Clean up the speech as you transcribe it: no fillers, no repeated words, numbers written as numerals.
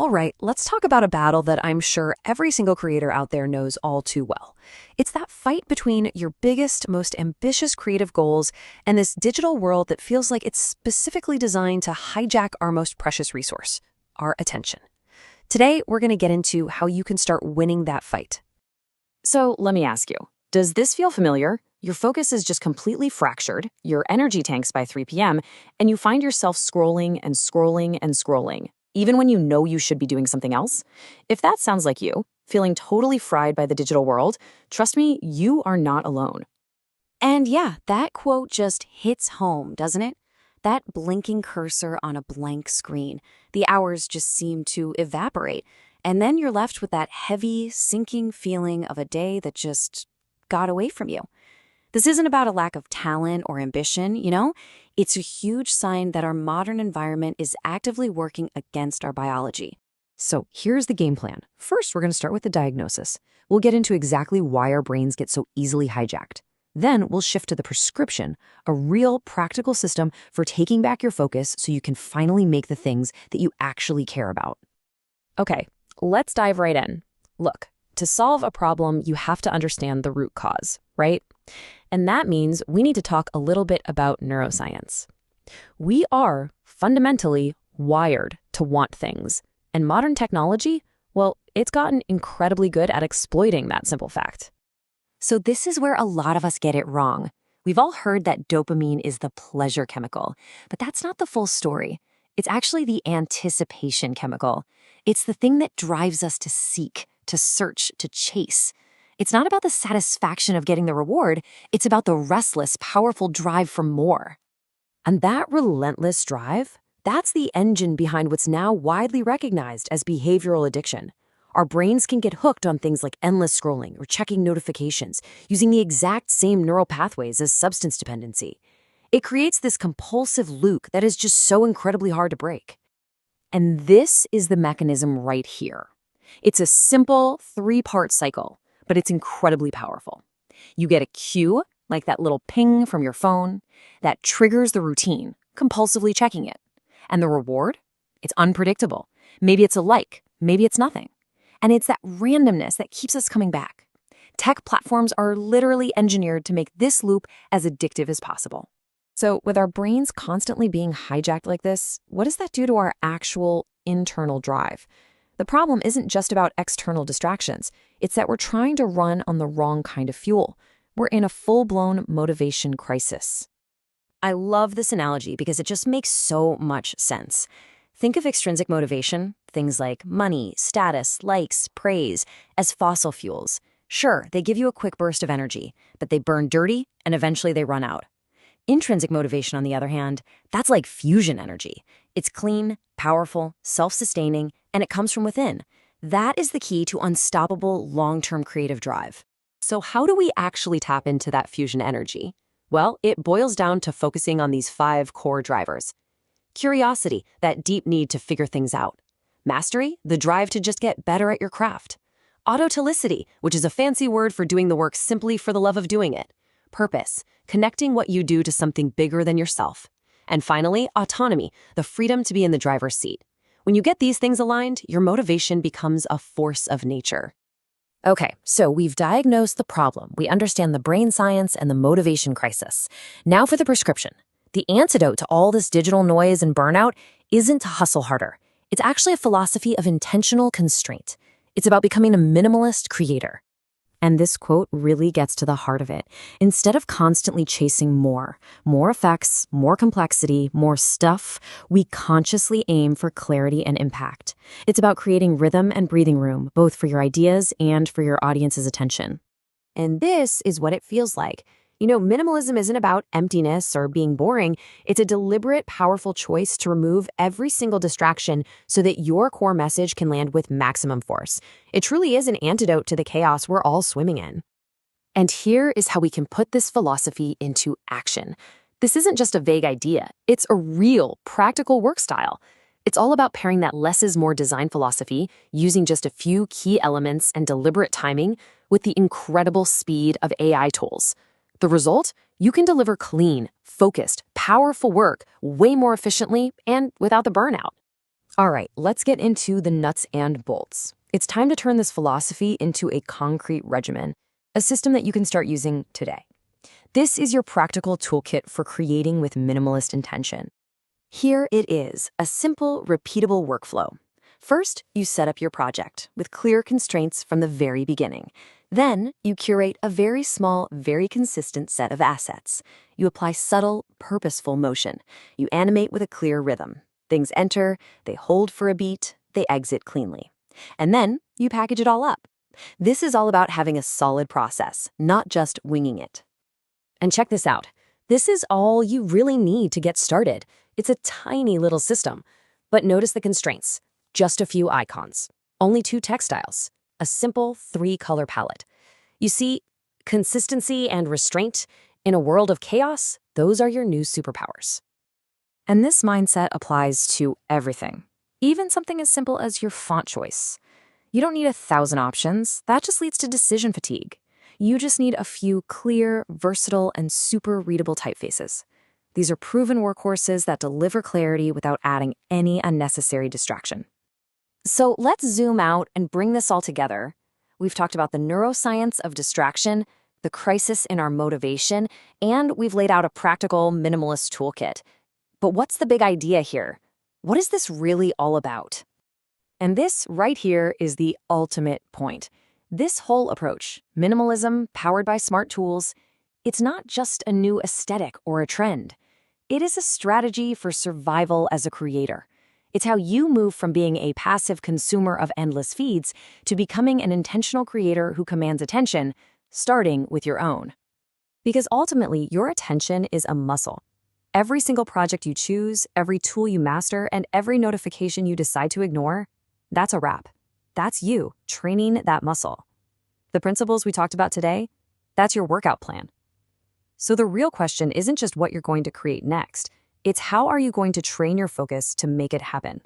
All right, let's talk about a battle that I'm sure every single creator out there knows all too well. It's that fight between your biggest, most ambitious creative goals and this digital world that feels like it's specifically designed to hijack our most precious resource, our attention. Today, we're going to get into how you can start winning that fight. So let me ask you, does this feel familiar? Your focus is just completely fractured, your energy tanks by 3 p.m., and you find yourself scrolling and scrolling and scrolling, even when you know you should be doing something else? If that sounds like you, feeling totally fried by the digital world, trust me, you are not alone. And yeah, that quote just hits home, doesn't it? That blinking cursor on a blank screen. The hours just seem to evaporate. And then you're left with that heavy, sinking feeling of a day that just got away from you. This isn't about a lack of talent or ambition. It's a huge sign that our modern environment is actively working against our biology. So here's the game plan. First, we're going to start with the diagnosis. We'll get into exactly why our brains get so easily hijacked. Then we'll shift to the prescription, a real practical system for taking back your focus so you can finally make the things that you actually care about. Okay, let's dive right in. Look, to solve a problem, you have to understand the root cause, right? And that means we need to talk a little bit about neuroscience. We are fundamentally wired to want things. And modern technology, well, it's gotten incredibly good at exploiting that simple fact. So this is where a lot of us get it wrong. We've all heard that dopamine is the pleasure chemical, but that's not the full story. It's actually the anticipation chemical. It's the thing that drives us to seek, to search, to chase. It's not about the satisfaction of getting the reward. It's about the restless, powerful drive for more. And that relentless drive, that's the engine behind what's now widely recognized as behavioral addiction. Our brains can get hooked on things like endless scrolling or checking notifications, using the exact same neural pathways as substance dependency. It creates this compulsive loop that is just so incredibly hard to break. And this is the mechanism right here. It's a simple 3-part cycle, but it's incredibly powerful. You get a cue, like that little ping from your phone, that triggers the routine, compulsively checking it. And the reward? It's unpredictable. Maybe it's a like, maybe it's nothing. And it's that randomness that keeps us coming back. Tech platforms are literally engineered to make this loop as addictive as possible. So with our brains constantly being hijacked like this, what does that do to our actual internal drive? The problem isn't just about external distractions. It's that we're trying to run on the wrong kind of fuel. We're in a full-blown motivation crisis. I love this analogy because it just makes so much sense. Think of extrinsic motivation, things like money, status, likes, praise, as fossil fuels. Sure, they give you a quick burst of energy, but they burn dirty and eventually they run out. Intrinsic motivation, on the other hand, that's like fusion energy. It's clean, powerful, self-sustaining, and it comes from within. That is the key to unstoppable long-term creative drive. So how do we actually tap into that fusion energy? Well, it boils down to focusing on these 5 core drivers. Curiosity, that deep need to figure things out. Mastery, the drive to just get better at your craft. Autotelicity, which is a fancy word for doing the work simply for the love of doing it. Purpose, connecting what you do to something bigger than yourself. And finally, autonomy, the freedom to be in the driver's seat. When you get these things aligned, your motivation becomes a force of nature. Okay, so we've diagnosed the problem. We understand the brain science and the motivation crisis. Now for the prescription. The antidote to all this digital noise and burnout isn't to hustle harder. It's actually a philosophy of intentional constraint. It's about becoming a minimalist creator. And this quote really gets to the heart of it. Instead of constantly chasing more effects, more complexity, more stuff, we consciously aim for clarity and impact. It's about creating rhythm and breathing room, both for your ideas and for your audience's attention. And this is what it feels like. Minimalism isn't about emptiness or being boring. It's a deliberate, powerful choice to remove every single distraction so that your core message can land with maximum force. It truly is an antidote to the chaos we're all swimming in. And here is how we can put this philosophy into action. This isn't just a vague idea. It's a real, practical work style. It's all about pairing that less is more design philosophy, using just a few key elements and deliberate timing, with the incredible speed of AI tools. The result? You can deliver clean, focused, powerful work way more efficiently and without the burnout. All right, let's get into the nuts and bolts. It's time to turn this philosophy into a concrete regimen, a system that you can start using today. This is your practical toolkit for creating with minimalist intention. Here it is, a simple, repeatable workflow. First, you set up your project with clear constraints from the very beginning. Then, you curate a very small, very consistent set of assets. You apply subtle, purposeful motion. You animate with a clear rhythm. Things enter, they hold for a beat, they exit cleanly. And then, you package it all up. This is all about having a solid process, not just winging it. And check this out. This is all you really need to get started. It's a tiny little system. But notice the constraints. Just a few icons. Only 2 textiles. A simple 3-color palette. You see, consistency and restraint in a world of chaos, those are your new superpowers. And this mindset applies to everything, even something as simple as your font choice. You don't need 1,000 options. That just leads to decision fatigue. You just need a few clear, versatile, and super readable typefaces. These are proven workhorses that deliver clarity without adding any unnecessary distraction. So let's zoom out and bring this all together. We've talked about the neuroscience of distraction, the crisis in our motivation, and we've laid out a practical minimalist toolkit. But what's the big idea here? What is this really all about? And this right here is the ultimate point. This whole approach, minimalism powered by smart tools, it's not just a new aesthetic or a trend. It is a strategy for survival as a creator. It's how you move from being a passive consumer of endless feeds to becoming an intentional creator who commands attention, starting with your own. Because ultimately, your attention is a muscle. Every single project you choose, every tool you master, and every notification you decide to ignore, that's a wrap. That's you training that muscle. The principles we talked about today, that's your workout plan. So the real question isn't just what you're going to create next. It's how are you going to train your focus to make it happen?